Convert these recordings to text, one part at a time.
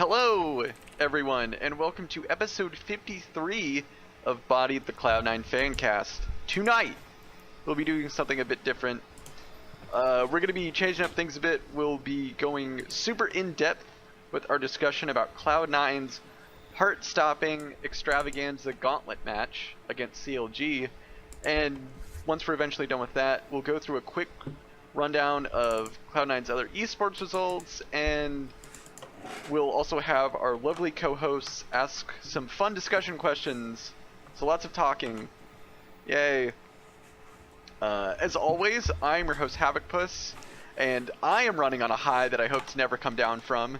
Hello, everyone, and welcome to episode 53 of Body the Cloud9 Fancast. Tonight, we'll be doing something a bit different. We're going to be changing up things a bit. We'll be going super in-depth with our discussion about Cloud9's heart-stopping extravaganza Gauntlet match against CLG. And once we're eventually done with that, we'll go through a quick rundown of Cloud9's other esports results, and we'll also have our lovely co-hosts ask some fun discussion questions. So lots of talking. Yay. As always, I'm your host Havokpus, and I am running on a high that I hope to never come down from.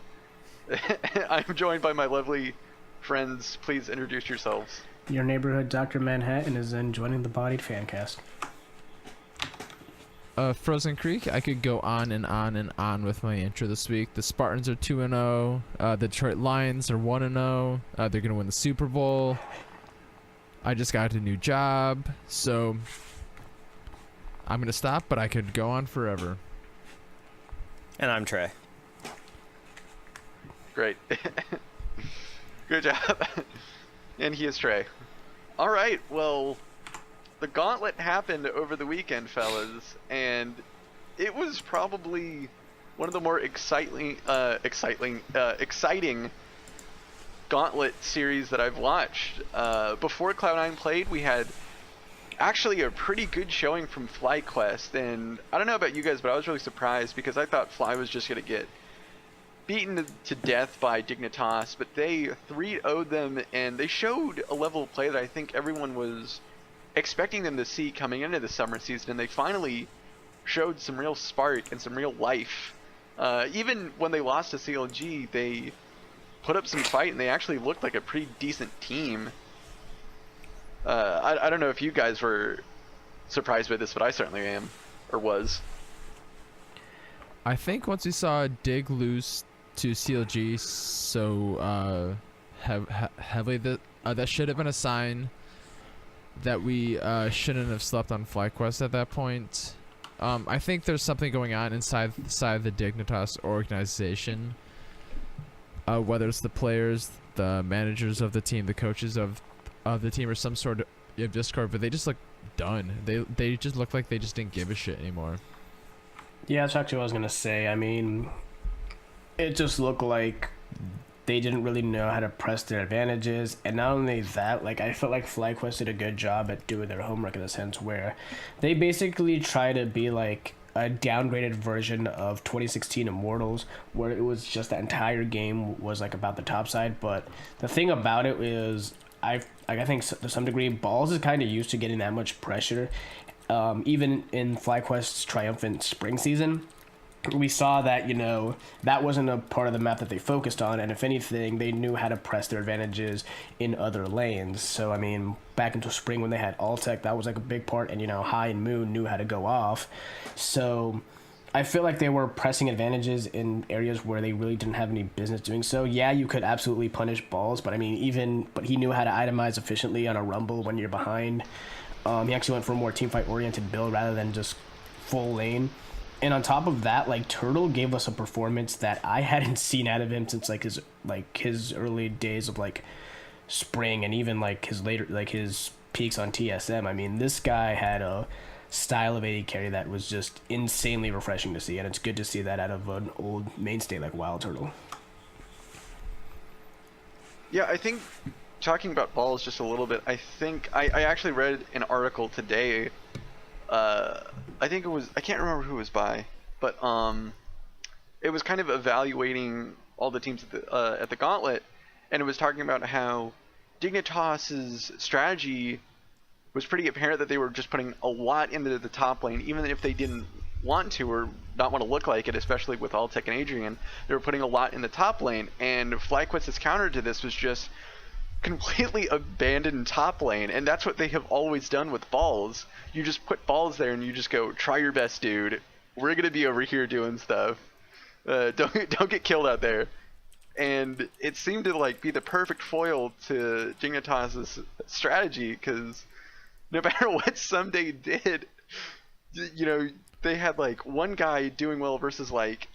I'm joined by my lovely friends. Please introduce yourselves. Your neighborhood Dr. Manhatten is then joining the Bodied Fancast. Frozencreek. I could go on and on and on with my intro this week. The Spartans are 2-0. The Detroit Lions are 1-0. They're going to win the Super Bowl. I just got a new job, so I'm going to stop, but I could go on forever. And I'm Trey. Great. Good job. And he is Trey. Alright, well, the Gauntlet happened over the weekend, fellas, and it was probably one of the more exciting Gauntlet series that I've watched. Before Cloud9 played, we had actually a pretty good showing from FlyQuest, and I don't know about you guys, but I was really surprised because I thought Fly was just going to get beaten to death by Dignitas, but they 3-0'd them, and they showed a level of play that I think everyone was expecting them to see coming into the summer season, and they finally showed some real spark and some real life. Even when they lost to CLG, they put up some fight, and they actually looked like a pretty decent team. I don't know if you guys were surprised by this, but I certainly am, or was. I think once we saw Dig lose to CLG so heavily, that should have been a sign that we shouldn't have slept on FlyQuest at that point. I think there's something going on inside the Dignitas organization, whether it's the players, the managers of the team, the coaches of the team, or some sort of Discord, but they just look done. They just look like they just didn't give a shit anymore. Yeah, that's actually what I was going to say. I mean, it just looked like they didn't really know how to press their advantages. And not only that, like, I felt like FlyQuest did a good job at doing their homework in a sense where they basically try to be like a downgraded version of 2016 Immortals, where it was just the entire game was like about the top side. But the thing about it is, I think to some degree, Balls is kind of used to getting that much pressure. Even in FlyQuest's triumphant spring season, we saw that, you know, that wasn't a part of the map that they focused on, and if anything, they knew how to press their advantages in other lanes. So, I mean, back into spring when they had Altec, that was like a big part, and, you know, High and Moon knew how to go off. So I feel like they were pressing advantages in areas where they really didn't have any business doing so. Yeah, you could absolutely punish Balls, but I mean, but he knew how to itemize efficiently on a Rumble when you're behind. He actually went for a more teamfight oriented build rather than just full lane. And on top of that, like, Turtle gave us a performance that I hadn't seen out of him since his early days of like spring, and even like his peaks on TSM. I mean, this guy had a style of AD carry that was just insanely refreshing to see, and it's good to see that out of an old mainstay like Wild Turtle. Yeah, I think talking about Balls just a little bit, I think I actually read an article today. I think it was, I can't remember who it was by, but it was kind of evaluating all the teams at the Gauntlet, and it was talking about how Dignitas's strategy was pretty apparent, that they were just putting a lot into the top lane, even if they didn't want to or not want to look like it, especially with Altec and Adrian. They were putting a lot in the top lane, and FlyQuest's counter to this was just completely abandoned top lane, and that's what they have always done with Balls. You just put Balls there and you just go, try your best, dude. We're gonna be over here doing stuff. Don't get killed out there. And it seemed to like be the perfect foil to Dignitas's strategy, because no matter what Someday did, you know, they had like one guy doing well versus like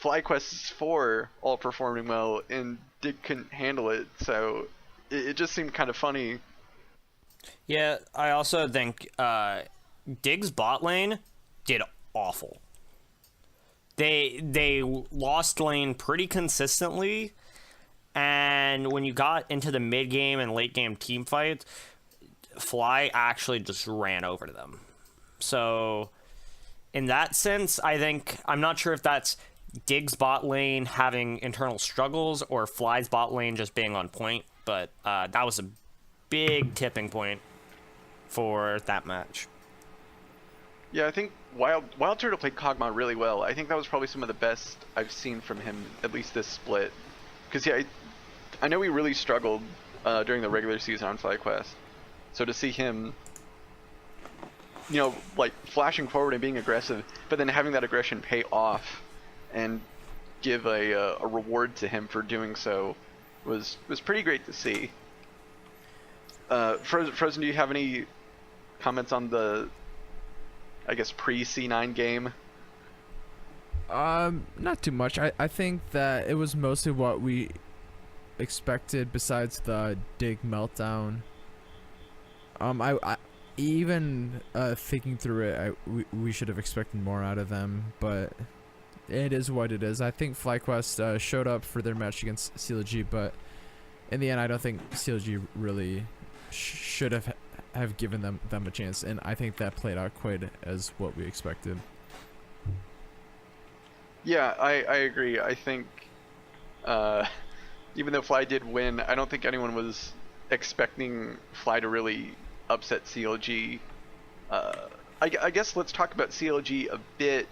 FlyQuest's 4 all performing well, and Dig couldn't handle it, so it just seemed kind of funny. Yeah, I also think Dig's bot lane did awful. They lost lane pretty consistently, and when you got into the mid game and late game team fights, Fly actually just ran over to them. So in that sense, I think, I'm not sure if that's Dig's bot lane having internal struggles or Fly's bot lane just being on point, but that was a big tipping point for that match. Yeah, I think Wild Turtle played Kog'Maw really well. I think that was probably some of the best I've seen from him, at least this split. Because yeah, I know he really struggled during the regular season on FlyQuest. So to see him, you know, like flashing forward and being aggressive, but then having that aggression pay off and give a reward to him for doing so was pretty great to see. Frozen, do you have any comments on the, I guess, pre-C9 game? Not too much. I think that it was mostly what we expected besides the Dig meltdown. I even thinking through it, we should have expected more out of them, but it is what it is. I think FlyQuest showed up for their match against CLG, but in the end, I don't think CLG really should have given them a chance, and I think that played out quite as what we expected. Yeah, I agree. I think even though Fly did win, I don't think anyone was expecting Fly to really upset CLG. I guess let's talk about CLG a bit.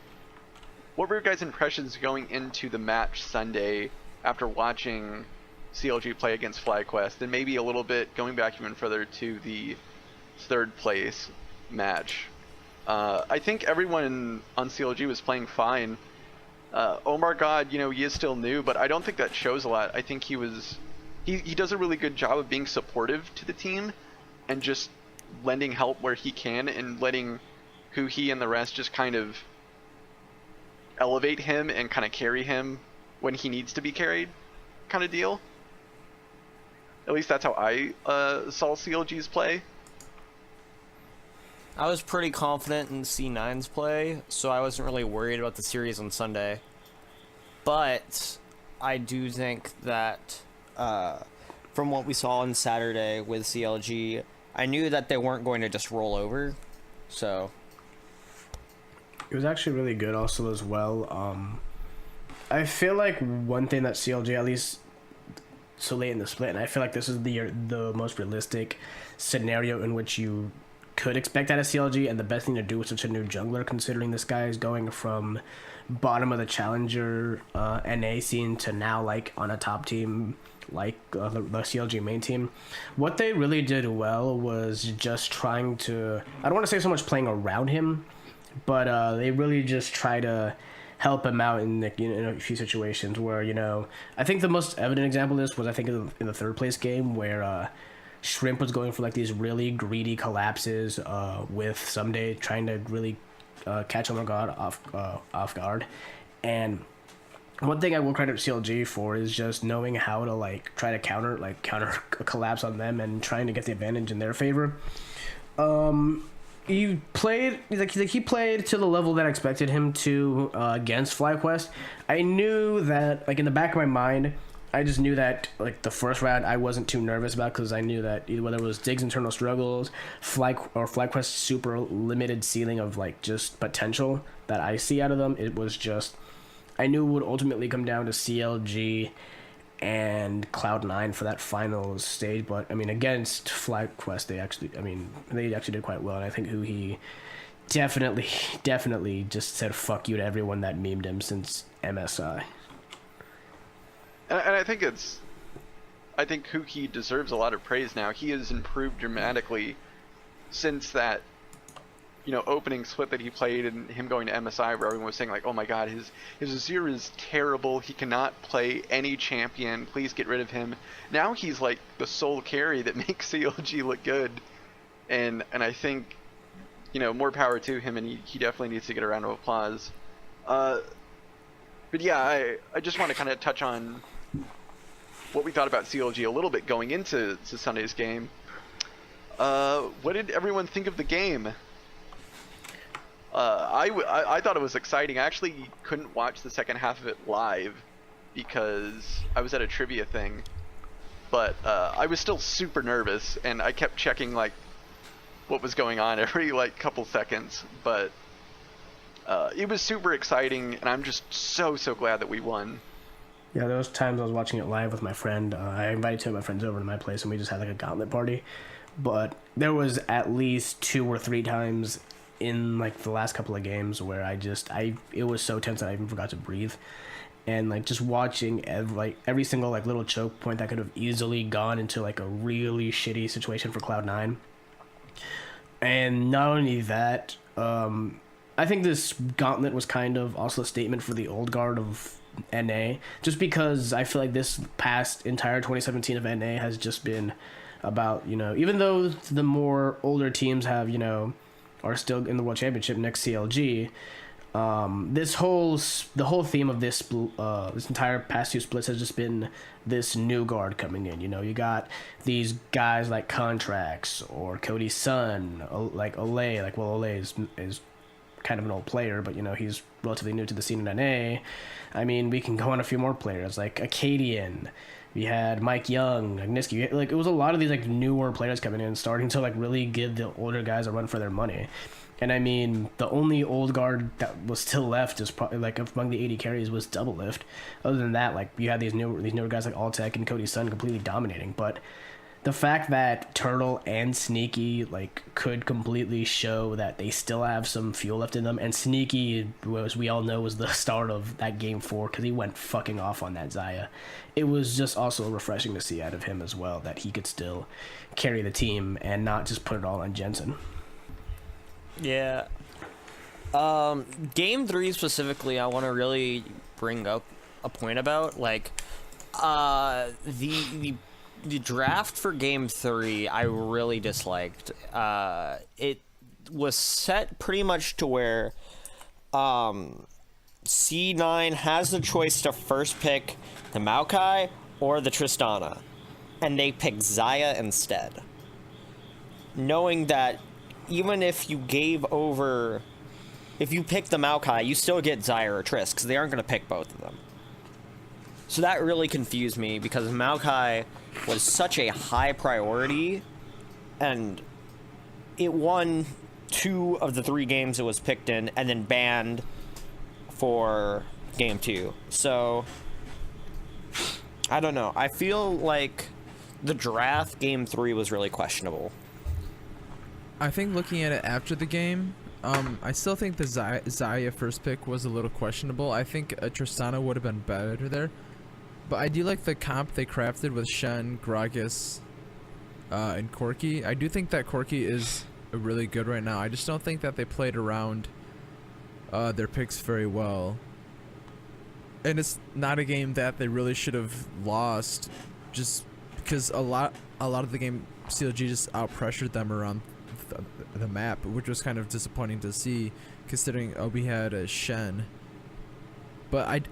What were your guys' impressions going into the match Sunday after watching CLG play against FlyQuest, and maybe a little bit going back even further to the third place match? I think everyone on CLG was playing fine. Omar God, you know, he is still new, but I don't think that shows a lot. I think he does a really good job of being supportive to the team and just lending help where he can and letting who he and the rest just kind of elevate him and kind of carry him when he needs to be carried, kind of deal. At least that's how I saw CLG's play. I was pretty confident in C9's play, so I wasn't really worried about the series on Sunday. But I do think that from what we saw on Saturday with CLG, I knew that they weren't going to just roll over, so It was actually really good also as well. I feel like one thing that CLG, at least so late in the split, and I feel like this is the most realistic scenario in which you could expect out of CLG, and the best thing to do with such a new jungler, considering this guy is going from bottom of the challenger NA scene to now like on a top team like the CLG main team. What they really did well was just trying to, I don't want to say so much playing around him, but they really just try to help him out in a few situations where, you know, I think the most evident example of this was, I think, in the third place game where Shrimp was going for like these really greedy collapses with Someday trying to really catch him off guard. And one thing I will credit CLG for is just knowing how to like try to counter a collapse on them and trying to get the advantage in their favor. He played he played to the level that I expected him to against FlyQuest. I knew that, like, in the back of my mind, I just knew that, like, the first round I wasn't too nervous about, because I knew that whether it was Dig's internal struggles, FlyQuest's super limited ceiling of like just potential that I see out of them, it was just, I knew it would ultimately come down to CLG and Cloud9 for that final stage. But I mean, against FlyQuest, they actually did quite well, and I think who he definitely just said fuck you to everyone that memed him since MSI. And I think who he deserves a lot of praise now. He has improved dramatically since that, you know, opening split that he played and him going to MSI, where everyone was saying like, oh my god, his Azir is terrible, he cannot play any champion, please get rid of him. Now he's like the sole carry that makes CLG look good, and I think, you know, more power to him, and he definitely needs to get a round of applause. But yeah, I just want to kind of touch on what we thought about CLG a little bit going into Sunday's game. What did everyone think of the game? I thought it was exciting. I actually couldn't watch the second half of it live because I was at a trivia thing. But I was still super nervous, and I kept checking like what was going on every like couple seconds. But it was super exciting, and I'm just so glad that we won. Yeah, there was times I was watching it live with my friend. I invited two of my friends over to my place, and we just had like a Gauntlet party. But there was at least 2 or 3 times in like the last couple of games where it was so tense that I even forgot to breathe. And like just watching every single like little choke point that could have easily gone into like a really shitty situation for Cloud9. And not only that, I think this Gauntlet was kind of also a statement for the old guard of NA, just because I feel like this past entire 2017 of NA has just been about, even though the more older teams have, are still in the World Championship next CLG, the whole theme of this entire past 2 splits has just been this new guard coming in. You got these guys like Contracts or Cody's son, like Olay. Like, well, Olay is kind of an old player, but he's relatively new to the scene in NA. I mean, we can go on a few more players like Acadian. We had Mike Young, like Niski. Like, it was a lot of these like newer players coming in, starting to like really give the older guys a run for their money. And I mean, the only old guard that was still left is probably like among the 80 carries was Double Lift. Other than that, like you had these newer guys like Alltech and Cody's son completely dominating. But the fact that Turtle and Sneaky like could completely show that they still have some fuel left in them, and Sneaky, as we all know, was the start of that game 4 because he went fucking off on that Xayah. It was just also refreshing to see out of him as well that he could still carry the team and not just put it all on Jensen. Yeah. Game 3 specifically, I want to really bring up a point about, like, the draft for Game 3, I really disliked. It was set pretty much to where C9 has the choice to first pick the Maokai or the Tristana, and they pick Xayah instead. Knowing that even if you pick the Maokai, you still get Xayah or Triss, because they aren't going to pick both of them. So that really confused me, because Maokai was such a high priority, and it won 2 of the 3 games it was picked in, and then banned for Game 2. So, I don't know. I feel like the draft Game 3 was really questionable. I think looking at it after the game, I still think the Xayah first pick was a little questionable. I think Tristana would have been better there. But I do like the comp they crafted with Shen, Gragas, and Corki. I do think that Corki is really good right now. I just don't think that they played around their picks very well. And it's not a game that they really should have lost, just because a lot of the game CLG just out-pressured them around the map, which was kind of disappointing to see, considering we had a Shen. But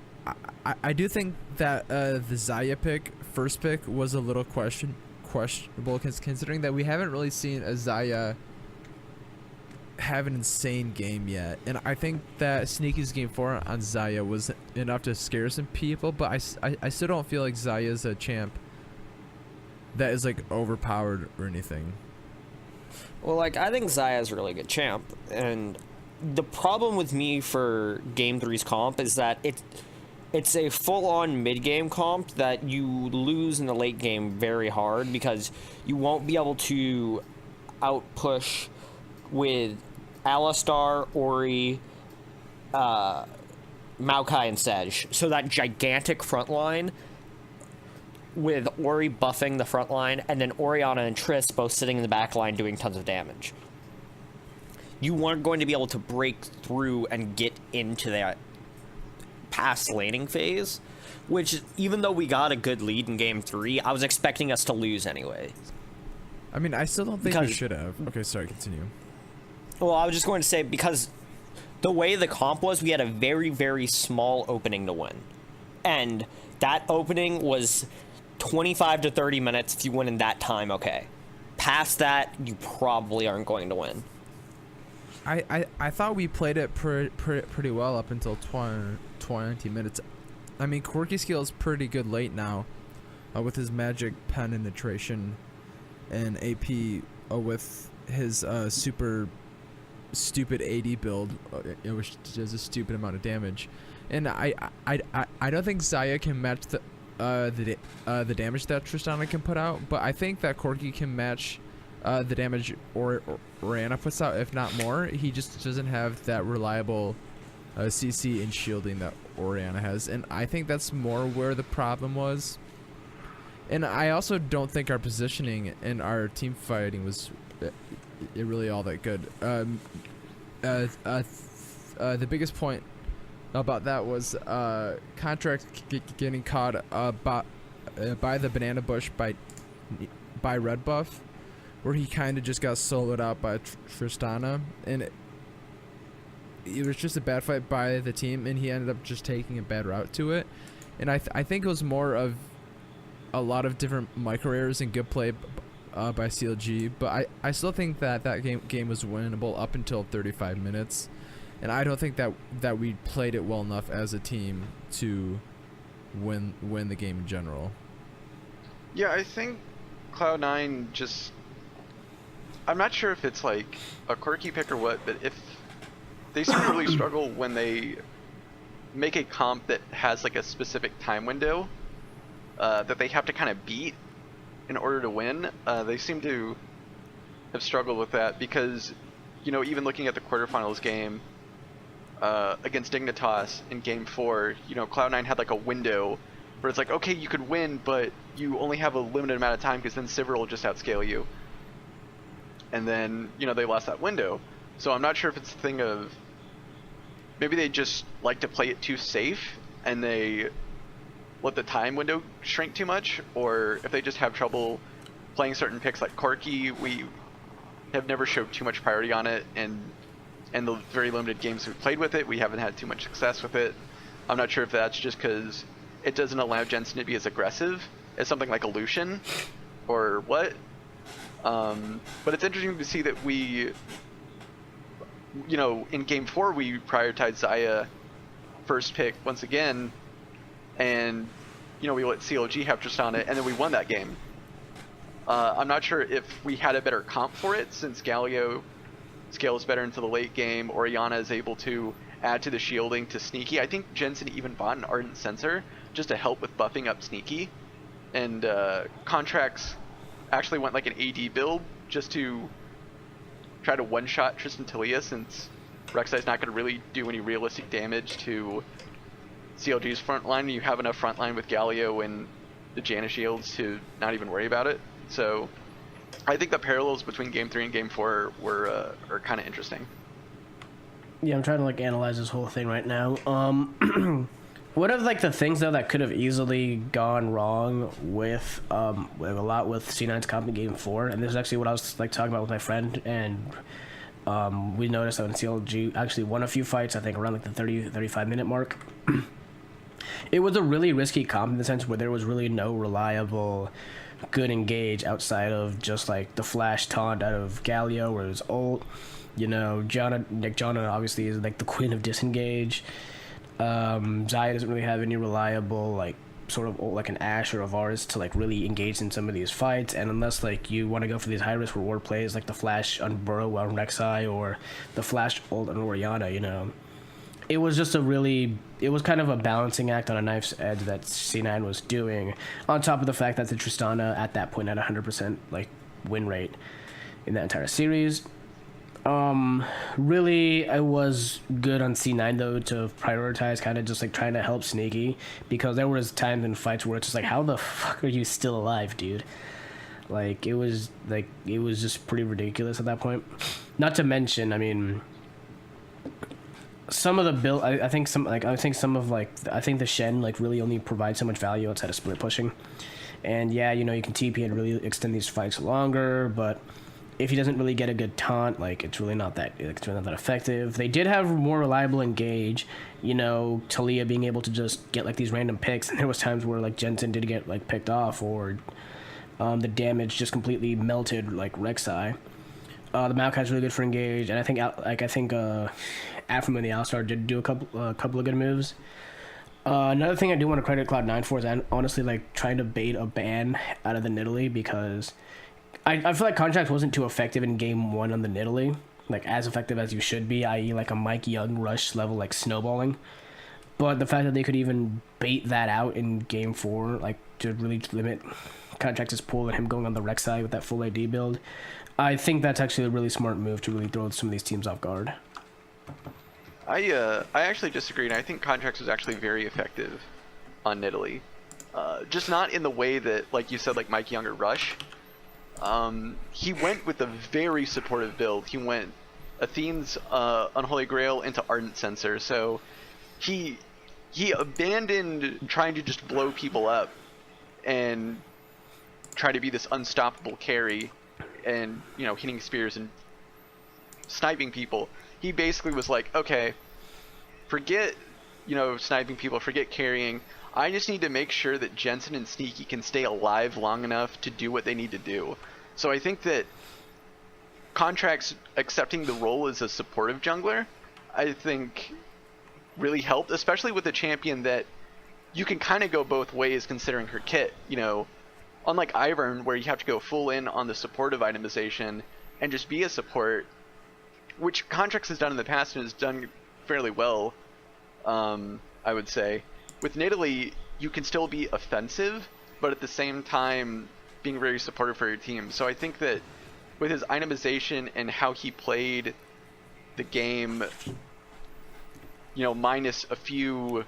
I do think that the Xayah first pick was a little questionable, considering that we haven't really seen a Xayah have an insane game yet. And I think that Sneaky's game 4 on Xayah was enough to scare some people, but I still don't feel like Xayah is a champ that is like overpowered or anything. Well, like, I think Xayah is a really good champ, and the problem with me for Game 3's comp is that it's a full-on mid-game comp that you lose in the late game very hard, because you won't be able to out-push with Alistar, Ori, Maokai, and Sedge. So that gigantic front line with Ori buffing the front line, and then Orianna and Triss both sitting in the back line doing tons of damage. You weren't going to be able to break through and get into that past laning phase, which, even though we got a good lead in Game 3, I was expecting us to lose anyway. I mean, I still don't think we should have. Okay, sorry, continue. Well, I was just going to say, because the way the comp was, we had a very, very small opening to win. And that opening was 25 to 30 minutes. If you win in that time, okay. Past that, you probably aren't going to win. I thought we played it pretty well up until 20 minutes. I mean, Quirky skill is pretty good late now, with his magic penetration and AP, with his super stupid AD build, which does a stupid amount of damage. And I don't think Xayah can match the damage that Tristana can put out, but I think that Corki can match the damage Orianna puts out, if not more. He just doesn't have that reliable CC and shielding that Orianna has, and I think that's more where the problem was. And I also don't think our positioning and our team fighting was really all that good. The biggest point about that was Contract getting caught by the banana bush by Red Buff, where he kind of just got soloed out by Tristana, and it was just a bad fight by the team, and he ended up just taking a bad route to it. And I think it was more of a lot of different micro errors and good play by CLG, but I still think that game was winnable up until 35 minutes. And I don't think that we played it well enough as a team to win the game in general. Yeah, I think Cloud9 just... I'm not sure if it's like a quirky pick or what, but if they seem to really struggle when they make a comp that has like a specific time window that they have to kind of beat in order to win. They seem to have struggled with that because, you know, even looking at the quarterfinals game against Dignitas in Game 4, you know, Cloud9 had like a window where it's like, okay, you could win, but you only have a limited amount of time because then Sivir will just outscale you. And then, you know, they lost that window. So I'm not sure if it's a thing of maybe they just like to play it too safe and they let the time window shrink too much, or if they just have trouble playing certain picks like Corki. We have never showed too much priority on it, and the very limited games we've played with it, we haven't had too much success with it. I'm not sure if that's just because it doesn't allow Jensen to be as aggressive as something like a Lucian, or what. But it's interesting to see that we, you know, in Game 4 we prioritized Xayah first pick once again, and, you know, we let CLG have Tristana, and then we won that game. I'm not sure if we had a better comp for it, since Galio scales better into the late game. Orianna is able to add to the shielding to Sneaky. I think Jensen even bought an Ardent Sensor just to help with buffing up Sneaky. And Contracts actually went like an AD build just to try to one-shot Tristan Talia, since Rek'Sai's not going to really do any realistic damage to CLG's front line. You have enough front line with Galio and the Janna shields to not even worry about it. So I think the parallels between Game 3 and Game 4 are kind of interesting. Yeah, I'm trying to like analyze this whole thing right now. One of like the things though that could have easily gone wrong with a lot with C9's comp in Game 4, and this is actually what I was like talking about with my friend, and we noticed that when CLG actually won a few fights, I think around like the 30-35 minute mark. It was a really risky comp in the sense where there was really no reliable good engage outside of just like the flash taunt out of Galio or his ult. You know, Nick Jonna obviously is like the queen of disengage. Xayah doesn't really have any reliable like sort of ult like an Ashe or a Varus to like really engage in some of these fights, and unless like you want to go for these high risk reward plays like the flash on Burrow on Rek'Sai or the flash ult on Orianna, you know, it was just it was kind of a balancing act on a knife's edge that C9 was doing, on top of the fact that the Tristana at that point had 100% like win rate in that entire series. Really, I was good on C9 though to prioritize kind of just like trying to help Sneaky, because there was times in fights where it's just like, how the fuck are you still alive, dude? Like it was just pretty ridiculous at that point. Not to mention, I mean, some of the build, I think some of the Shen like really only provides so much value outside of split pushing, and yeah, you know, you can TP and really extend these fights longer, but if he doesn't really get a good taunt, like it's really not that effective. They did have more reliable engage, you know, Talia being able to just get like these random picks, and there was times where like Jensen did get like picked off, or the damage just completely melted like Rek'Sai. The Maokai's really good for engage, and I think Afrim and the Alistar did do a couple of good moves. Another thing I do want to credit Cloud9 for is honestly like trying to bait a ban out of the Nidalee, because I feel like Contracts wasn't too effective in game 1 on the Nidalee, like as effective as you should be, i.e. like a Mike Young rush level like snowballing. But the fact that they could even bait that out in game 4, like to really limit Contracts' pull and him going on the Rek'Sai with that full AD build, I think that's actually a really smart move to really throw some of these teams off guard. I actually disagree, and I think Contracts was actually very effective on Nidalee. Just not in the way that, like you said, like Mike Young or Rush. He went with a very supportive build. He went Athene's Unholy Grail into Ardent Sensor, so he abandoned trying to just blow people up and try to be this unstoppable carry and, you know, hitting spears and sniping people. He basically was like, okay, forget, you know, sniping people, forget carrying. I just need to make sure that Jensen and Sneaky can stay alive long enough to do what they need to do. So I think that Contracts accepting the role as a supportive jungler, I think really helped, especially with a champion that you can kind of go both ways considering her kit. You know, unlike Ivern, where you have to go full in on the supportive itemization and just be a support, which Contracts has done in the past and has done fairly well, I would say. With Nidalee, you can still be offensive, but at the same time being very supportive for your team. So I think that with his itemization and how he played the game, you know, minus a few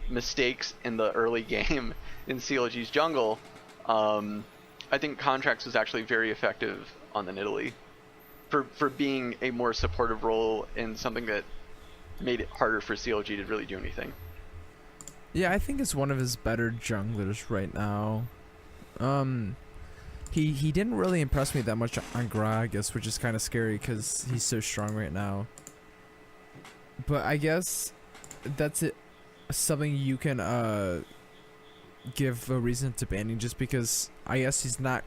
mistakes in the early game in CLG's jungle, I think Contracts was actually very effective on the Nidalee for being a more supportive role in something that made it harder for CLG to really do anything. Yeah, I think it's one of his better junglers right now. He didn't really impress me that much on Gragas, which is kind of scary because he's so strong right now. But I guess that's it, something you can give a reason to banning, just because I guess he's not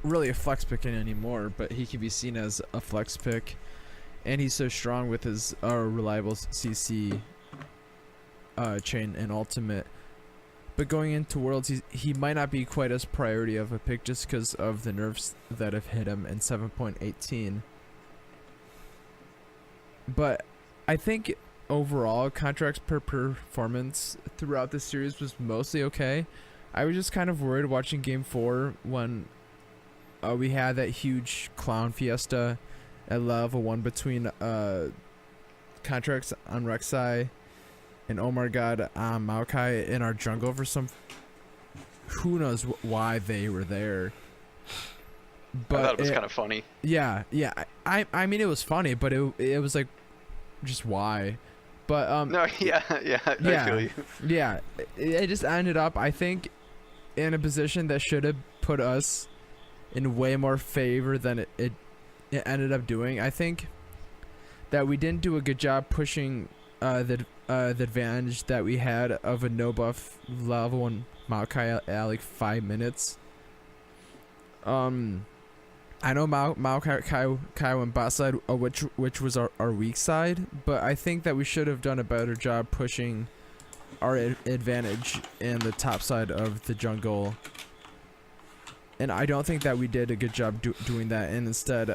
really a flex pick anymore, but he can be seen as a flex pick, and he's so strong with his reliable CC chain and ultimate. But going into Worlds, he might not be quite as priority of a pick just because of the nerfs that have hit him in 7.18. But I think overall, Contracts per performance throughout the series was mostly okay. I was just kind of worried watching Game 4 when we had that huge clown fiesta at level 1 between Contracts on Rek'Sai and oh my god, Maokai in our jungle for some... Who knows why they were there. But I thought it was kind of funny. Yeah. I mean, it was funny, but it was like, just why? But no, yeah, I feel you. Yeah, it just ended up, I think, in a position that should have put us in way more favor than it ended up doing. I think that we didn't do a good job pushing the advantage that we had of a no buff level 1 Maokai at like 5 minutes. I know Maokai went bot side, which was our weak side, but I think that we should have done a better job pushing our advantage in the top side of the jungle. And I don't think that we did a good job doing that, and instead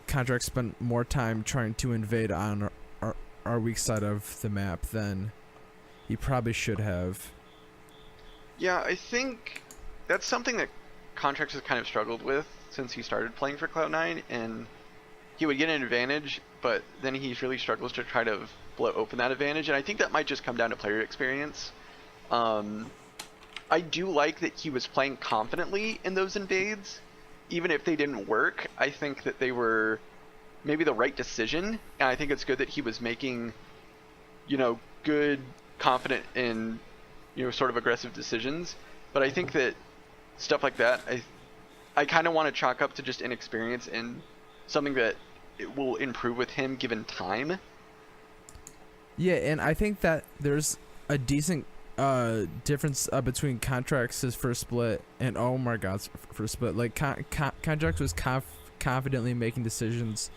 Contract spent more time trying to invade on our weak side of the map than he probably should have. Yeah, I think that's something that Contracts has kind of struggled with since he started playing for Cloud9, and he would get an advantage, but then he really struggles to try to blow open that advantage, and I think that might just come down to player experience. I do like that he was playing confidently in those invades, even if they didn't work. I think that they were maybe the right decision, and I think it's good that he was making, you know, good, confident, and, you know, sort of aggressive decisions. But I think that stuff like that, I kind of want to chalk up to just inexperience and something that it will improve with him given time. Yeah, and I think that there's a decent difference between Contract's first split and Oh My God's first split. Like Contract was confidently making decisions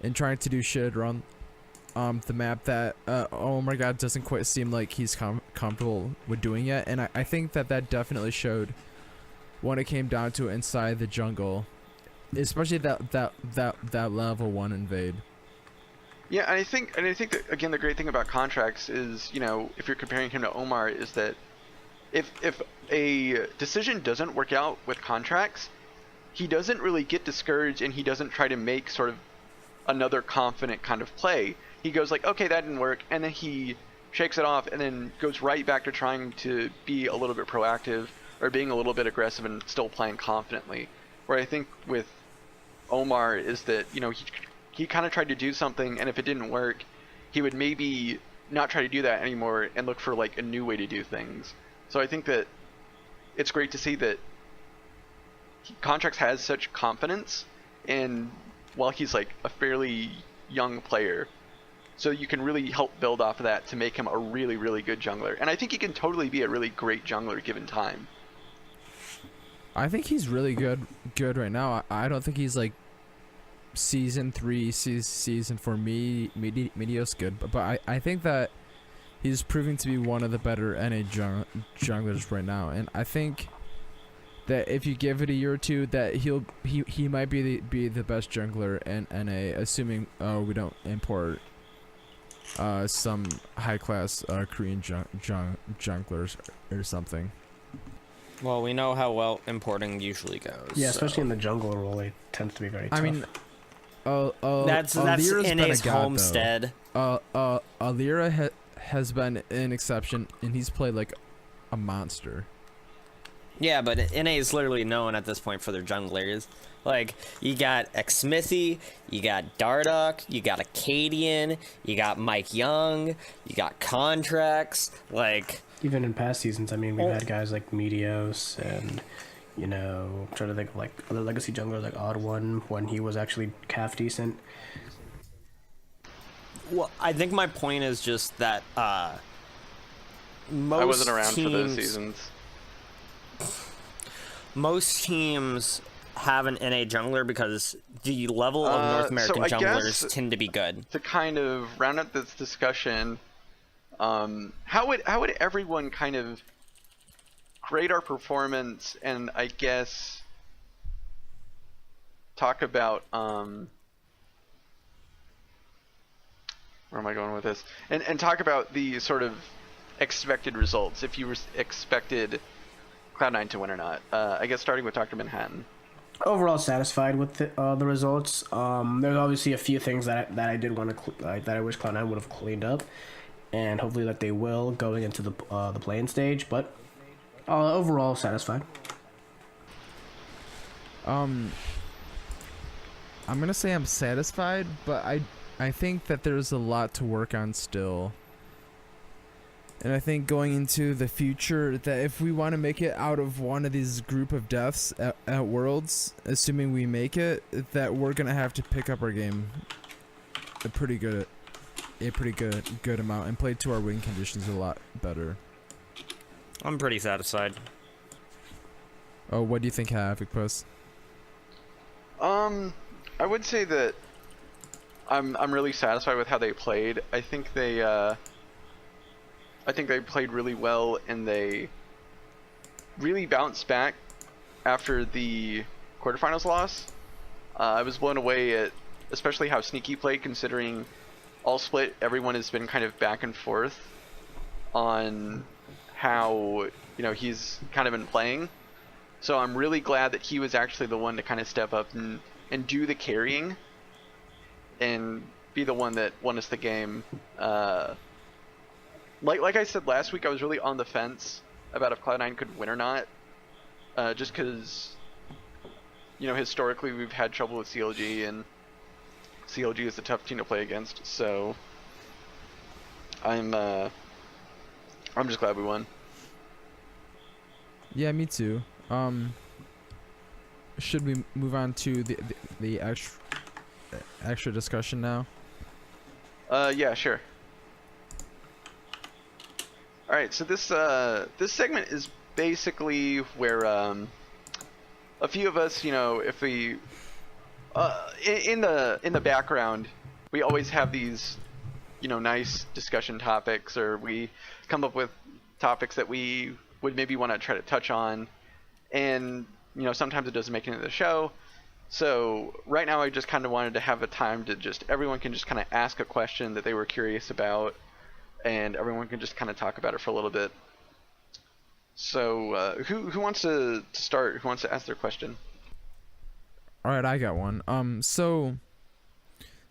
and trying to do shit around the map that Oh My God doesn't quite seem like he's comfortable with doing yet, and I think that that showed when it came down to it inside the jungle, especially that level 1 invade. Yeah, and I think that again the great thing about Contracts is, you know, if you're comparing him to Omar, is that if a decision doesn't work out with Contracts, he doesn't really get discouraged and he doesn't try to make sort of another confident kind of play. He goes like, okay, that didn't work, and then he shakes it off and then goes right back to trying to be a little bit proactive or being a little bit aggressive and still playing confidently. Where I think with Omar is that, you know, he kind of tried to do something, and if it didn't work, he would maybe not try to do that anymore and look for like a new way to do things. So I think that it's great to see that Contracts has such confidence, and while he's like a fairly young player, so you can really help build off of that to make him a really, really good jungler. And I think he can totally be a really great jungler given time. I think he's really good right now. I don't think he's like season 3, season 4 medios good, but I think that he's proving to be one of the better NA junglers right now, and I think that if you give it a year or two, that he might be the best jungler in NA, assuming we don't import some high class Korean junglers or something. Well, we know how well importing usually goes. Yeah, so. especially in the jungle role, it tends to be very tough. I mean, that's NA's homestead. Alira has been an exception, and he's played like a monster. Yeah, but NA is literally known at this point for their junglers. Like, you got Xsmithy, you got Dardoch, you got Acadian, you got Mike Young, you got Contracts, like... Even in past seasons, I mean, we've had guys like Meteos and, you know, I'm trying to think of like other legacy junglers like Odd One when he was actually half decent. Well, I think my point is just that most I wasn't around teams, for those seasons. Most teams have an NA jungler because the level of North American junglers tend to be good. To kind of round up this discussion, how would everyone kind of grade our performance, and I guess talk about where am I going with this? And talk about the sort of expected results, if you expected Cloud9 to win or not. I guess starting with Dr. Manhatten. Overall satisfied with the results. There's obviously a few things that I did want to that I wish Cloud9 would have cleaned up, and hopefully that they will going into the play-in stage. But overall satisfied. I'm gonna say I'm satisfied, but I think that there's a lot to work on still. And I think going into the future, that if we want to make it out of one of these group of deaths at Worlds, assuming we make it, that we're gonna have to pick up our game a pretty good amount and play to our win conditions a lot better. I'm pretty satisfied. Oh, what do you think, Havokpus? I would say that I'm really satisfied with how they played. I think they played really well, and they really bounced back after the quarterfinals loss. I was blown away at especially how Sneaky played, considering all split everyone has been kind of back and forth on how, you know, he's kind of been playing. So I'm really glad that he was actually the one to kind of step up and do the carrying and be the one that won us the game. Like I said last week, I was really on the fence about if Cloud9 could win or not, just because, you know, historically we've had trouble with CLG, and CLG is a tough team to play against. So I'm just glad we won. Yeah, me too. should we move on to the extra discussion now? Yeah, sure. All right, so this segment is basically where a few of us, if we in the background, we always have these, nice discussion topics, or we come up with topics that we would maybe want to try to touch on, and sometimes it doesn't make it into the show. So right now I just kind of wanted to have a time to everyone can just kind of ask a question that they were curious about, and everyone can just kind of talk about it for a little bit. So who wants to start? Who wants to ask their question? All right, I got one. So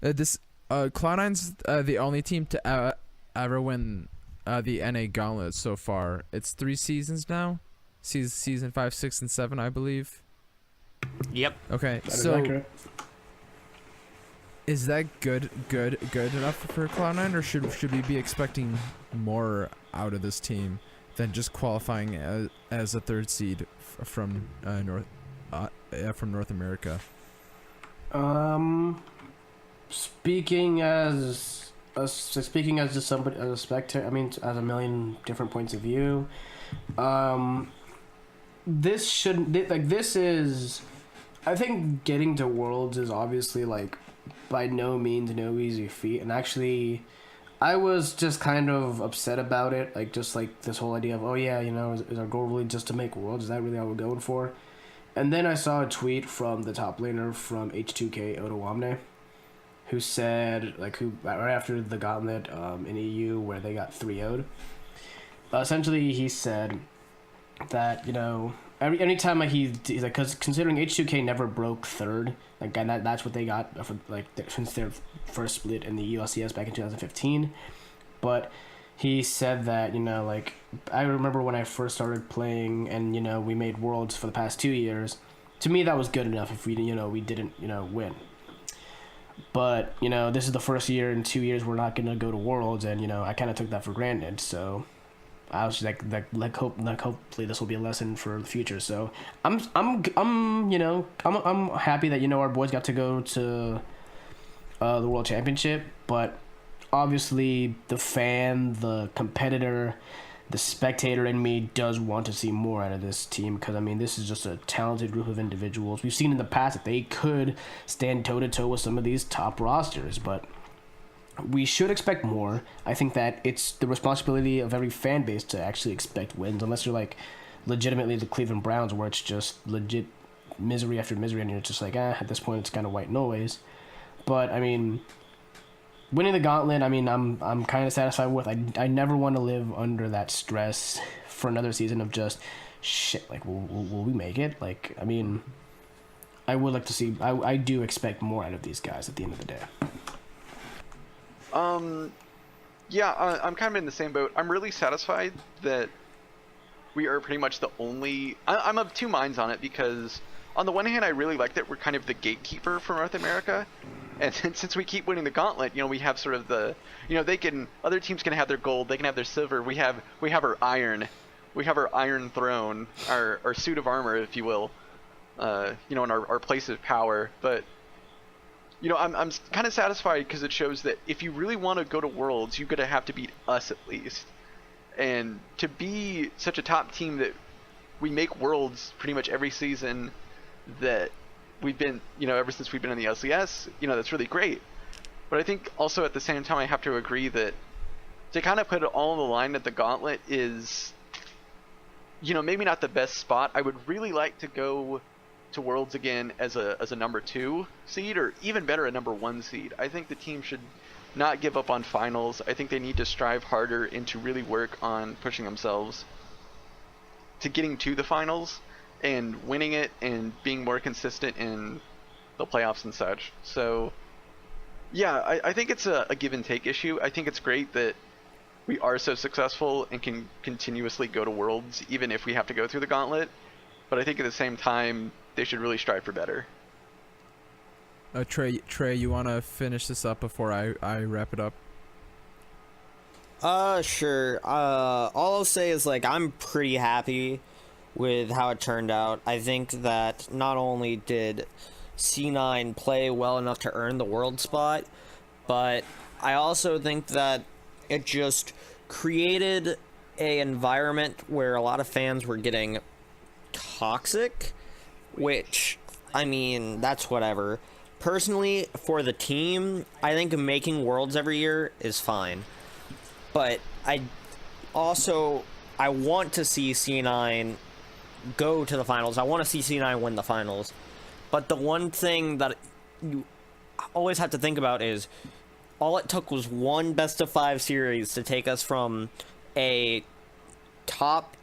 this Cloud9's the only team to ever win the NA Gauntlet so far. It's 3 seasons now. Season 5, 6, and 7, I believe. Yep. Okay, That is so accurate. is that good enough for Cloud9, or should we be expecting more out of this team than just qualifying as a 3rd seed from North America? Speaking as just somebody, as a spectator, I mean, as a million different points of view, this shouldn't, like, this is, I think getting to Worlds is obviously, like, by no means no easy feat, and actually, I was just kind of upset about it, like, just like this whole idea of, oh yeah, is our goal really just to make Worlds? Is that really all we're going for? And then I saw a tweet from the top laner from H2K Otawamne, who said, like, right after the Gauntlet in EU where they got 3-0'd, essentially he said that, anytime, like, he's like, because considering H2K never broke 3rd, like, and that's what they got for, like, since their first split in the ULCS back in 2015, but he said that, like, I remember when I first started playing and, we made Worlds for the past 2 years, to me that was good enough if we, we didn't, win. But, this is the first year in 2 years we're not going to go to Worlds, and, I kind of took that for granted, so I was just hopefully this will be a lesson for the future. So I'm happy that, our boys got to go to the World Championship, but obviously the fan, the competitor, the spectator in me does want to see more out of this team, because, I mean, this is just a talented group of individuals. We've seen in the past that they could stand toe-to-toe with some of these top rosters, but we should expect more. I think that it's the responsibility of every fan base to actually expect wins, unless you're, like, legitimately the Cleveland Browns, where it's just legit misery after misery, and you're just like, at this point it's kind of white noise. But, I mean, winning the Gauntlet, I mean, I'm kind of satisfied with. I never want to live under that stress for another season of just, shit, like, will we make it? Like, I mean, I would like to see, I do expect more out of these guys at the end of the day. Yeah, I'm kind of in the same boat. I'm really satisfied that we are pretty much the only... I'm of two minds on it, because on the one hand, I really like that we're kind of the gatekeeper for North America. And since we keep winning the Gauntlet, we have sort of the... other teams can have their gold, they can have their silver. We have our iron. We have our iron throne, our suit of armor, if you will. And our place of power. But... I'm kind of satisfied because it shows that if you really want to go to Worlds, you're going to have to beat us at least. And to be such a top team that we make Worlds pretty much every season that we've been, ever since we've been in the LCS, that's really great. But I think also at the same time I have to agree that to kind of put it all on the line at the Gauntlet is, maybe not the best spot. I would really like to go to Worlds again as a number 2 seed, or even better, a number 1 seed. I think the team should not give up on finals. I think they need to strive harder and to really work on pushing themselves to getting to the finals and winning it and being more consistent in the playoffs and such. So yeah, I think it's a give and take issue. I think it's great that we are so successful and can continuously go to Worlds even if we have to go through the Gauntlet, but I think at the same time they should really strive for better. Trey, you want to finish this up before I wrap it up? Sure. All I'll say is, like, I'm pretty happy with how it turned out. I think that not only did C9 play well enough to earn the world spot, but I also think that it just created a environment where a lot of fans were getting toxic, which, I mean, that's whatever. Personally, for the team, I think making worlds every year is fine. But I want to see C9 go to the finals. I want to see C9 win the finals. But the one thing that you always have to think about is all it took was one best of 5 series to take us from a top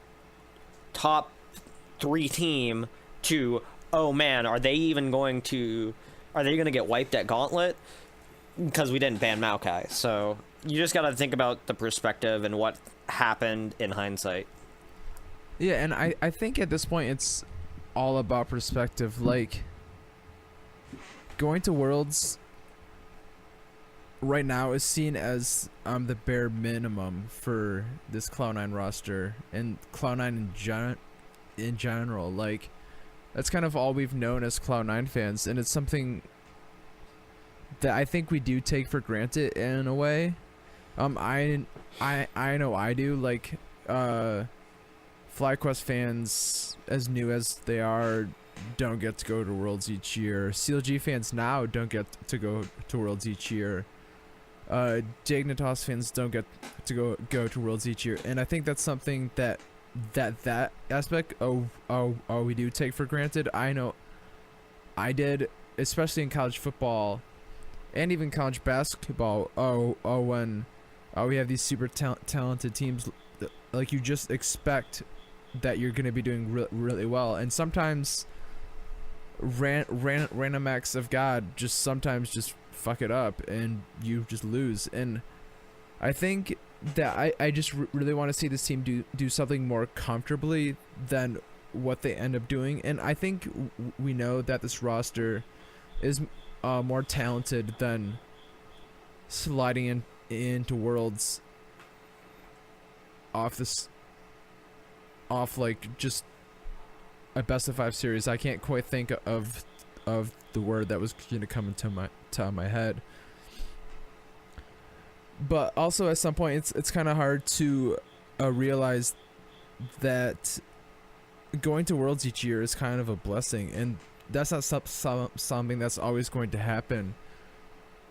3 team to, oh man, are they going to get wiped at Gauntlet? Because we didn't ban Maokai. So you just got to think about the perspective and what happened in hindsight. Yeah, and I think at this point it's all about perspective. Like, going to Worlds right now is seen as the bare minimum for this Cloud9 roster and Cloud9 in general. Like, that's kind of all we've known as Cloud9 fans, and it's something that I think we do take for granted in a way. I know I do. Like, FlyQuest fans, as new as they are, don't get to go to Worlds each year. CLG fans now don't get to go to Worlds each year. Dignitas fans don't get to go to Worlds each year, and I think that's something that aspect we do take for granted. I know I did, especially in college football and even college basketball. When we have these super talented teams, like, you just expect that you're going to be doing really well, and sometimes random acts of God sometimes just fuck it up and you just lose. And I think that I just really want to see this team do something more comfortably than what they end up doing. And I think we know that this roster is more talented than sliding into Worlds off like just a best of 5 series. I can't quite think of the word that was going to come into my head. But also at some point it's kind of hard to realize that going to Worlds each year is kind of a blessing, and that's not something that's always going to happen.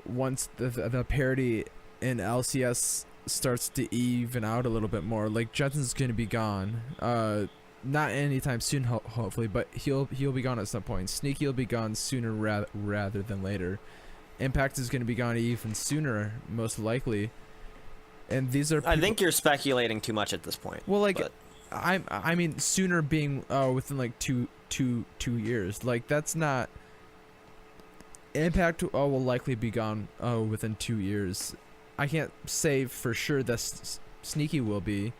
Once the parity in LCS starts to even out a little bit more, like, Jensen's going to be gone. Not anytime soon, hopefully, but he'll be gone at some point. Sneaky will be gone sooner rather than later. Impact is going to be gone even sooner, most likely. And these are I think you're speculating too much at this point. Well, like, I mean sooner being within like two years. Like, that's not. Impact will likely be gone within 2 years. I can't say for sure that Sneaky will be,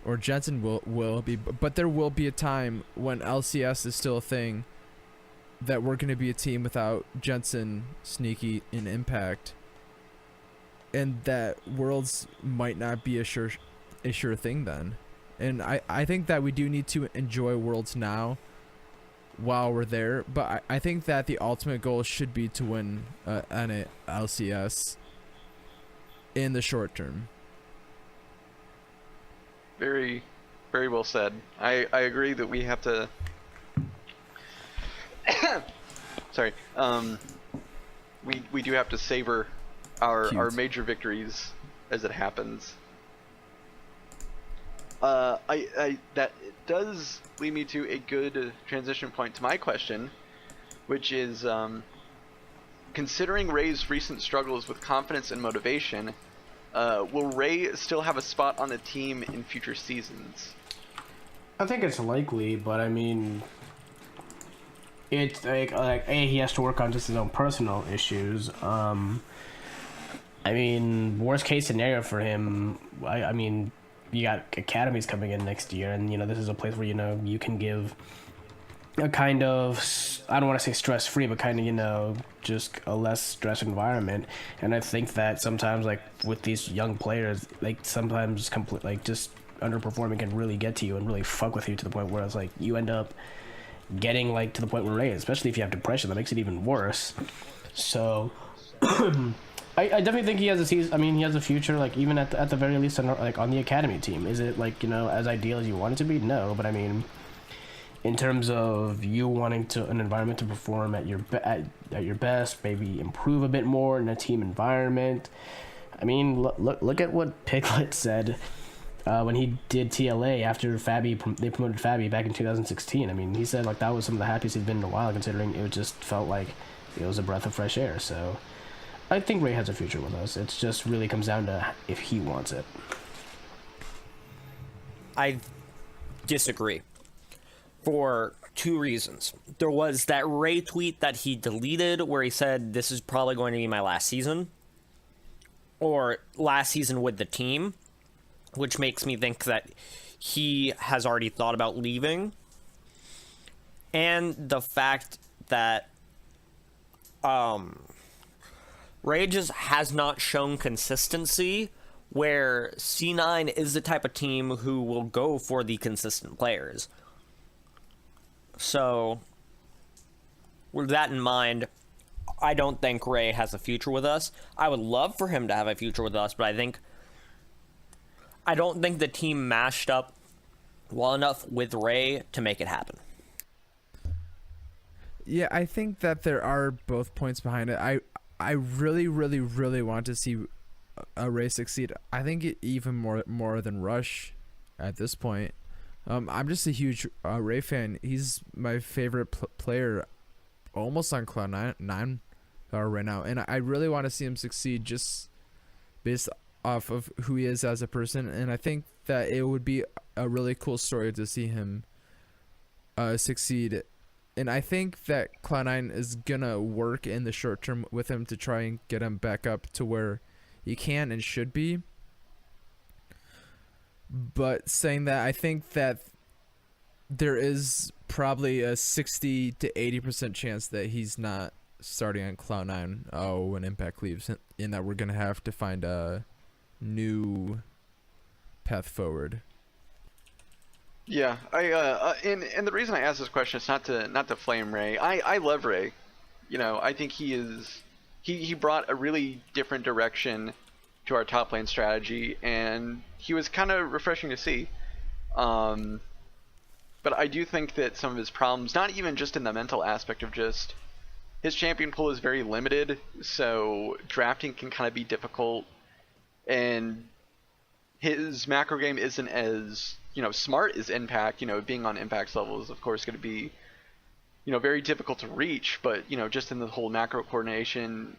or Jensen will be, but there will be a time when LCS is still a thing, that we're going to be a team without Jensen, Sneaky, and Impact, and that Worlds might not be a sure thing then. And I think that we do need to enjoy Worlds now while we're there, but I think that the ultimate goal should be to win an LCS in the short term. Very, very well said. I agree that we have to. Sorry. We do have to savor our major victories as it happens. That does lead me to a good transition point to my question, which is, considering Ray's recent struggles with confidence and motivation, will Ray still have a spot on the team in future seasons? I think it's likely, but I mean, it's like he has to work on just his own personal issues. I mean, worst case scenario for him, I mean, you got academies coming in next year, and this is a place where you can give a kind of, I don't want to say stress-free, but kind of just a less stress environment. And I think that sometimes, like, with these young players, like, sometimes just underperforming can really get to you and really fuck with you to the point where it's like you end up getting like to the point where Ray, especially if you have depression, that makes it even worse. So I definitely think he has a season. I mean, he has a future. Like even at the very least, like on the academy team. Is it like as ideal as you want it to be? No, but I mean, in terms of you wanting an environment to perform at your at your best, maybe improve a bit more in a team environment. I mean, look at what Piglet said when he did TLA after they promoted Fabi back in 2016. I mean, he said like that was some of the happiest he's been in a while, considering it just felt like it was a breath of fresh air. So I think Ray has a future with us. It just really comes down to if he wants it. I disagree for two reasons. There was that Ray tweet that he deleted where he said this is probably going to be my last season, or last season with the team, which makes me think that he has already thought about leaving. And the fact that Ray just has not shown consistency, where C9 is the type of team who will go for the consistent players. So, with that in mind, I don't think Ray has a future with us. I would love for him to have a future with us, but I don't think the team mashed up well enough with Ray to make it happen. Yeah, I think that there are both points behind it. I really, really, really want to see Ray succeed. I think even more than Rush at this point. I'm just a huge Ray fan. He's my favorite player, almost on Cloud9 right now, and I really want to see him succeed just based off of who he is as a person. And I think that it would be a really cool story to see him succeed. And I think that Cloud9 is gonna work in the short term with him to try and get him back up to where he can and should be. But saying that, I think that there is probably a 60 to 80% chance that he's not starting on Cloud9 when Impact leaves, and that we're gonna have to find a new path forward. Yeah, and the reason I asked this question is not to flame Ray. I love Ray. I think he brought a really different direction to our top lane strategy, and he was kind of refreshing to see. But I do think that some of his problems, not even just in the mental aspect of just his champion pool is very limited, so drafting can kind of be difficult, and his macro game isn't as smart as Impact. Being on Impact's level is of course going to be very difficult to reach, but just in the whole macro coordination,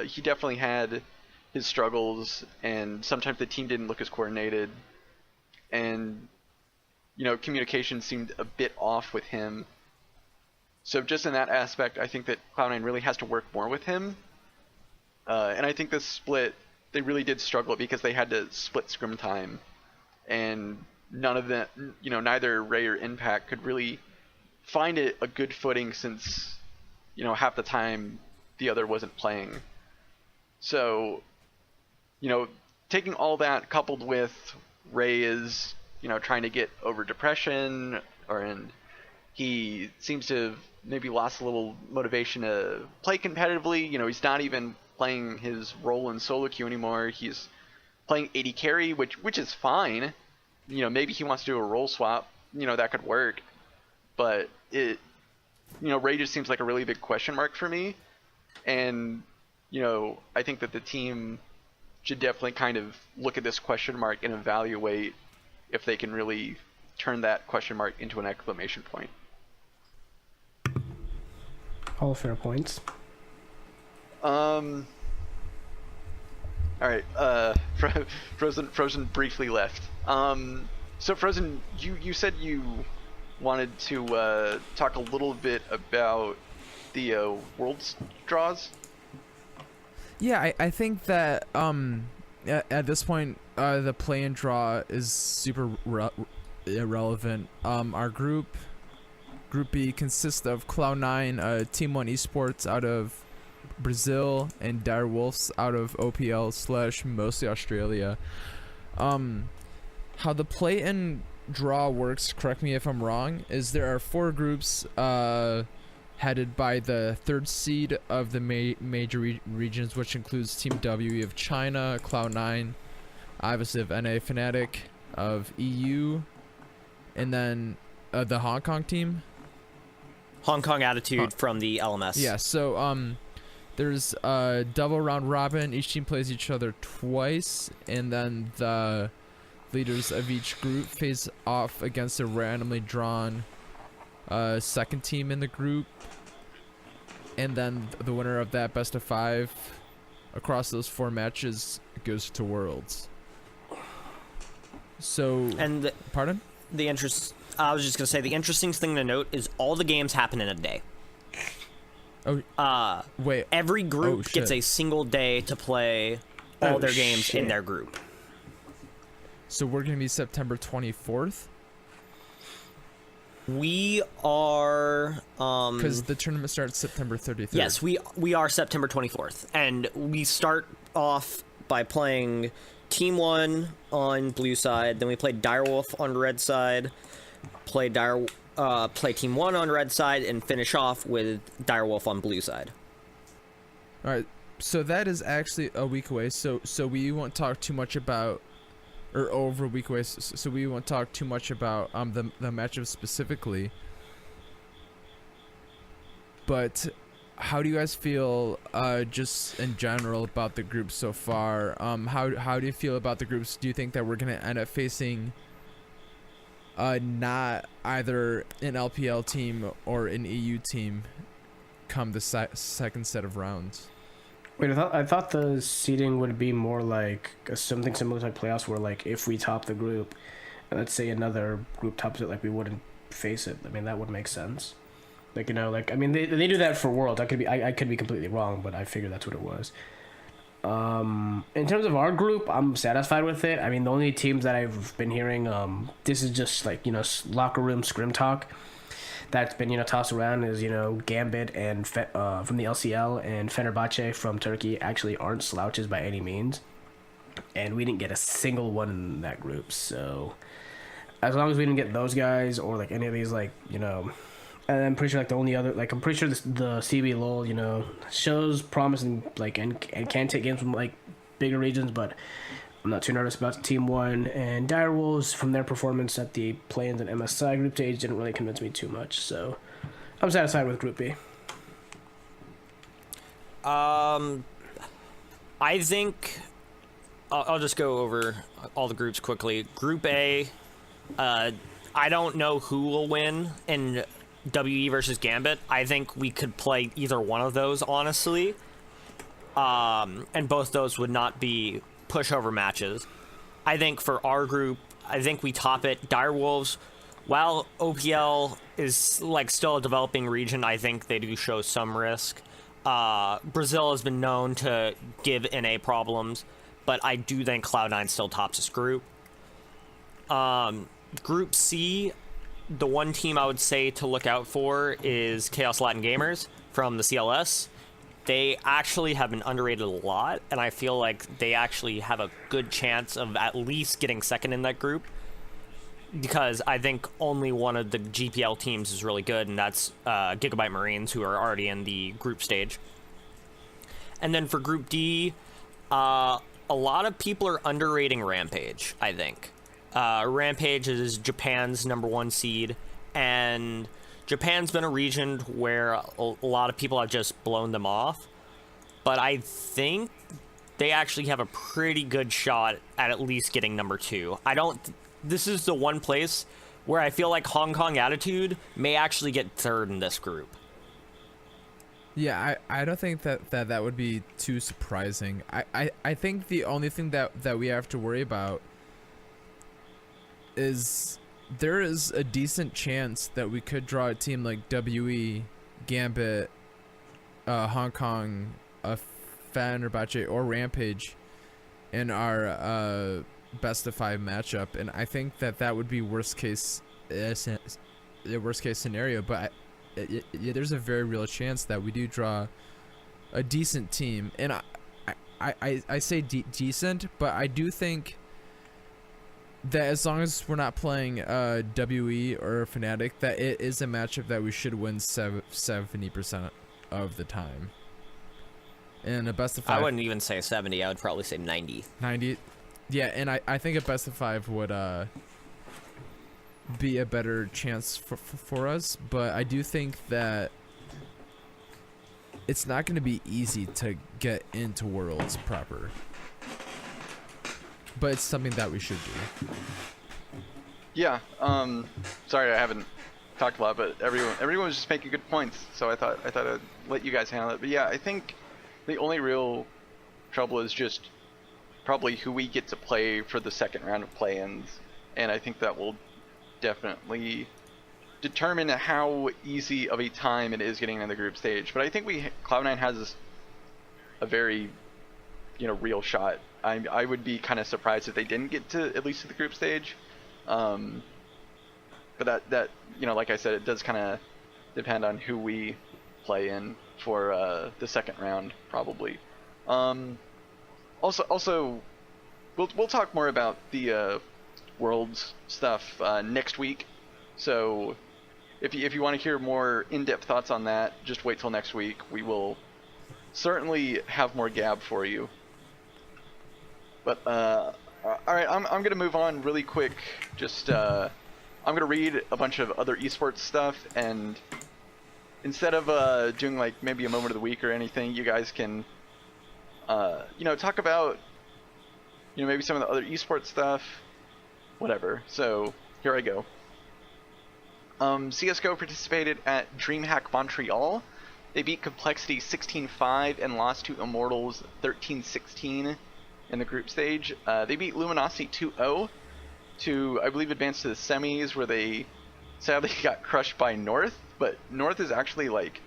he definitely had his struggles, and sometimes the team didn't look as coordinated, and communication seemed a bit off with him. So just in that aspect, I think that Cloud9 really has to work more with him, and I think this split, they really did struggle because they had to split scrim time, and none of them, neither Ray or Impact could really find it a good footing, since half the time the other wasn't playing. So taking all that coupled with Ray is trying to get over depression, and he seems to have maybe lost a little motivation to play competitively. He's not even playing his role in solo queue anymore. He's playing AD carry, which is fine. Maybe he wants to do a role swap. That could work. But Ray just seems like a really big question mark for me. And I think that the team should definitely kind of look at this question mark and evaluate if they can really turn that question mark into an exclamation point. All fair points. All right. Frozen briefly left. So Frozen, you said you wanted to talk a little bit about the Worlds draws. Yeah, I think that at this point the play-in draw is super irrelevant. Our Group B consists of Cloud9, Team 1 Esports out of Brazil, and Dire Wolves out of OPL / mostly Australia. how the play and draw works, correct me if I'm wrong, is there are 4 groups headed by the 3rd seed of the major regions, which includes Team W of China, Cloud9, obviously of NA Fnatic, of EU, and then the Hong Kong team. Hong Kong Attitude from the LMS. Yeah, so there's a double round robin. Each team plays each other twice, and then the leaders of each group face off against a randomly drawn second team in the group, and then the winner of that best of 5 across those 4 matches goes to Worlds. So, and pardon? I was just gonna say the interesting thing to note is all the games happen in a day. Oh, wait. Every group gets a single day to play all their games in their group. So we're gonna be September 24th. We are because the tournament starts September 33rd. Yes, we are September 24th, and we start off by playing Team 1 on blue side, then we play Direwolf on red side, play Team 1 on red side, and finish off with Direwolf on blue side. All right, so that is actually a week away. So we won't talk too much about, or over a week away. So we won't talk too much about the matchup specifically. But how do you guys feel just in general about the group so far? How do you feel about the groups? Do you think that we're gonna end up facing not either an LPL team or an EU team come the second set of rounds? Wait, I thought the seeding would be more like something similar to like playoffs, where like if we top the group, and let's say another group tops it, like we wouldn't face it. I mean, that would make sense. Like, you know, like I mean, they do that for Worlds. I could be completely wrong, but I figured that's what it was. In terms of our group, I'm satisfied with it. I mean, the only teams that I've been hearing, this is just like, you know, locker room scrim talk that's been, you know, tossed around is, you know, Gambit and from the LCL and Fenerbahce from Turkey actually aren't slouches by any means, and we didn't get a single one in that group. So as long as we didn't get those guys or like any of these, like, you know, and I'm pretty sure like the only other, like I'm pretty sure the CB LOL, you know, shows promise and like and can take games from like bigger regions, but I'm not too nervous about Team 1 and Direwolves from their performance at the play-ins and MSI group stage didn't really convince me too much, so I'm satisfied with Group B. I think I'll just go over all the groups quickly. Group A, I don't know who will win in WE versus Gambit. I think we could play either one of those, honestly. And both those would not be pushover matches. I think for our group, I think we top it. Direwolves, while OPL is like still a developing region, I think they do show some risk. Brazil has been known to give NA problems, but I do think Cloud9 still tops this group. Group C, the one team I would say to look out for is Chaos Latin Gamers from the CLS. They actually have been underrated a lot, and I feel like they actually have a good chance of at least getting second in that group, because I think only one of the GPL teams is really good, and that's Gigabyte Marines, who are already in the group stage. And then for Group D, a lot of people are underrating Rampage, I think. Rampage is Japan's #1 seed, and Japan's been a region where a lot of people have just blown them off, but I think they actually have a pretty good shot at least getting #2. This is the one place where I feel like Hong Kong Attitude may actually get third in this group. Yeah, I don't think that would be too surprising. I think the only thing that we have to worry about is there is a decent chance that we could draw a team like WE, Gambit, Hong Kong, Fenerbahce, or Rampage in our best of 5 matchup, and I think that would be the worst case scenario. But there's a very real chance that we do draw a decent team, and I say decent, but I do think that as long as we're not playing WE or Fnatic, that it is a matchup that we should win 70% of the time. And a best of 5. I wouldn't even say 70. I would probably say 90. 90. Yeah, and I think a best of 5 would be a better chance for us, but I do think that it's not going to be easy to get into Worlds proper. But it's something that we should do. Yeah. Sorry, I haven't talked a lot, but everyone was just making good points. So I thought I'd let you guys handle it. But yeah, I think the only real trouble is just probably who we get to play for the second round of play-ins, and I think that will definitely determine how easy of a time it is getting in the group stage. But I think Cloud9 has a very, real shot. I would be kind of surprised if they didn't get to at least to the group stage. But that like I said, it does kind of depend on who we play in for the second round, probably. Also, we'll talk more about the Worlds stuff next week. So if you want to hear more in-depth thoughts on that, just wait till next week. We will certainly have more gab for you. But all right, I'm gonna move on really quick. Just I'm gonna read a bunch of other esports stuff, and instead of doing like maybe a moment of the week or anything, you guys can talk about maybe some of the other esports stuff, whatever. So here I go. CSGO participated at DreamHack Montreal. They beat Complexity 16-5 and lost to Immortals 13-16 in the group stage. They beat Luminosity 2-0 to, I believe, advance to the semis, where they sadly got crushed by North. But North is actually like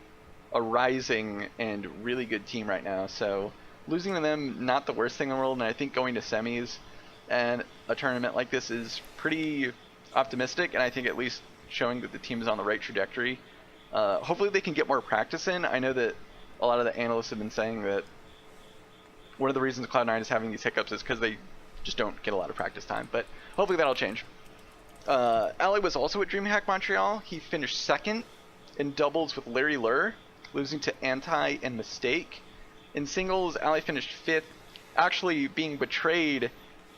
a rising and really good team right now, so losing to them, not the worst thing in the world. And I think going to semis and a tournament like this is pretty optimistic, and I think at least showing that the team is on the right trajectory. Hopefully they can get more practice in. I know that a lot of the analysts have been saying that one of the reasons Cloud9 is having these hiccups is because they just don't get a lot of practice time, but hopefully that'll change. Ally was also at DreamHack Montreal. He finished second in doubles with Larry Lur, losing to Anti and Mistake. In singles, Ally finished fifth, actually being betrayed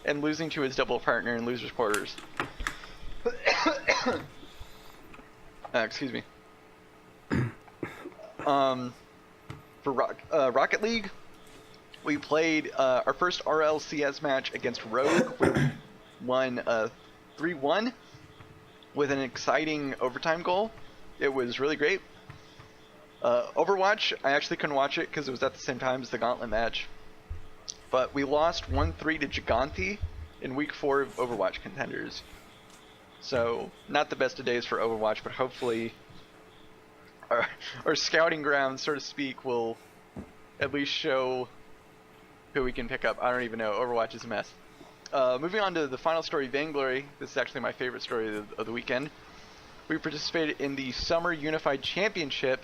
and losing to his double partner in losers quarters. Excuse me. For Rocket League, we played our first RLCS match against Rogue. We won 3-1 with an exciting overtime goal. It was really great. Overwatch, I actually couldn't watch it because it was at the same time as the Gauntlet match. But we lost 1-3 to Gigante in week 4 of Overwatch contenders. So, not the best of days for Overwatch, but hopefully our scouting ground, so to speak, will at least show who we can pick up. I don't even know. Overwatch is a mess. Moving on to the final story, Vainglory. This is actually my favorite story of the weekend. We participated in the Summer Unified Championship,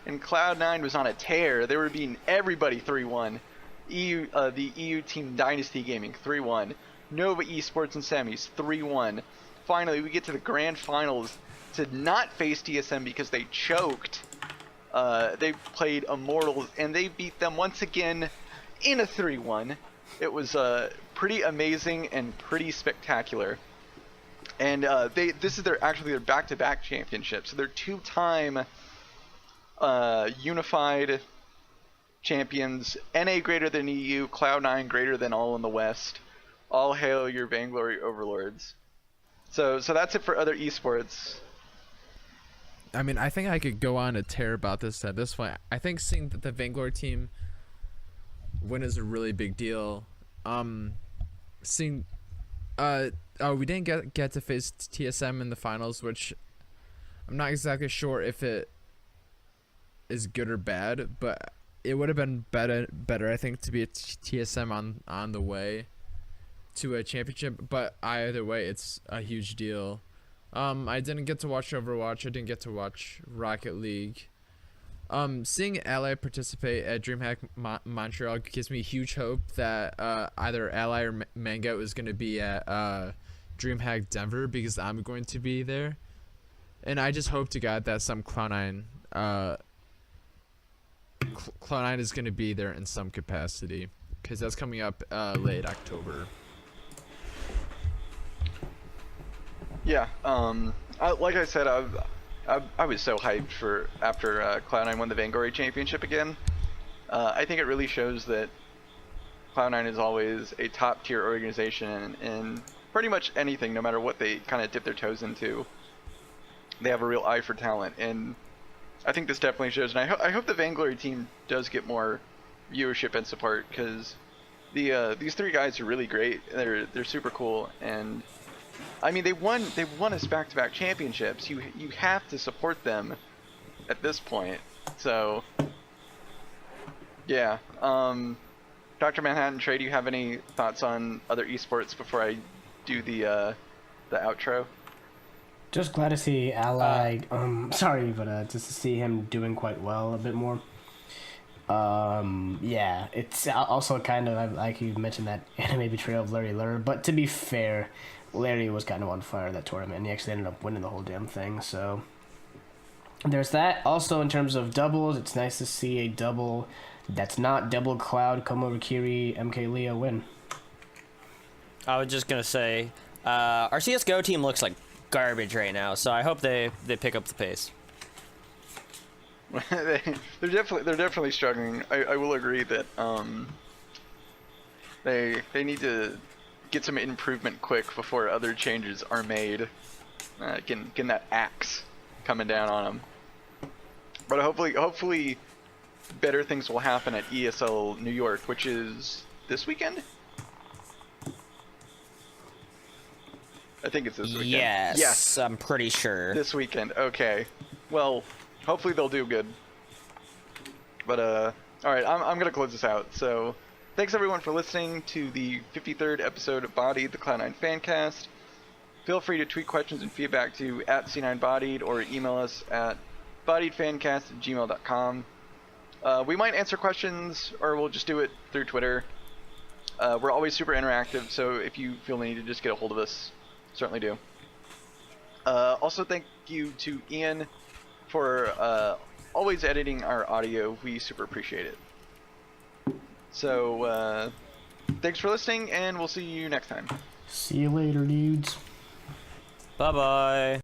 and Cloud9 was on a tear. They were beating everybody 3-1. The EU team Dynasty Gaming 3-1. Nova Esports and Semis 3-1. Finally, we get to the grand finals to not face DSM because they choked. They played Immortals, and they beat them once again in a 3-1. It was pretty amazing and pretty spectacular. And this is their back-to-back championships. So they're two-time unified champions. NA greater than EU, Cloud9 greater than all in the West. All hail your Vainglory overlords. So that's it for other esports. I mean, I think I could go on a tear about this at this point. I think seeing the Vainglory team win is a really big deal. We didn't get to face TSM in the finals, which I'm not exactly sure if it is good or bad, but it would have been better I think to be a TSM on the way to a championship. But either way, it's a huge deal. I didn't get to watch Overwatch. I didn't get to watch Rocket League. Seeing Ally participate at DreamHack Montreal gives me huge hope that either Ally or Mango is going to be at DreamHack Denver because I'm going to be there, and I just hope to God that some Cloud9 Cloud9 is going to be there in some capacity, because that's coming up late October. Yeah. Like I said, I was so hyped for after Cloud9 won the Vainglory championship again. I think it really shows that Cloud9 is always a top tier organization in pretty much anything, no matter what they kind of dip their toes into. They have a real eye for talent, and I think this definitely shows. And I hope the Vainglory team does get more viewership and support, because these three guys are really great. They're super cool, and I mean they won us back-to-back championships. You have to support them at this point. So yeah. Dr. Manhatten, Trey, do you have any thoughts on other esports before I do the outro? Just glad to see Ally. Sorry, but just to see him doing quite well a bit more. Yeah, it's also kind of like you mentioned that anime betrayal of Larry Lurr. But to be fair, Larry was kind of on fire that tournament, and he actually ended up winning the whole damn thing. So there's that. Also, in terms of doubles, it's nice to see a double that's not double Cloud come over Kiri MK Leo win. I was just gonna say, our CS:GO team looks like garbage right now, so I hope they pick up the pace. they're definitely struggling. I will agree that they need to get some improvement quick before other changes are made. Getting that axe coming down on them. But hopefully better things will happen at ESL New York, which is this weekend? I think it's this weekend. Yes, I'm pretty sure. This weekend, okay. Well, hopefully they'll do good. But, alright, I'm gonna close this out. So, thanks everyone for listening to the 53rd episode of Bodied, the Cloud9 Fancast. Feel free to tweet questions and feedback to @C9Bodied or email us at bodiedfancast@gmail.com. We might answer questions, or we'll just do it through Twitter. We're always super interactive, so if you feel the need to just get a hold of us, certainly do. Also, thank you to Ian for always editing our audio. We super appreciate it. So, thanks for listening, and we'll see you next time. See you later, dudes. Bye-bye.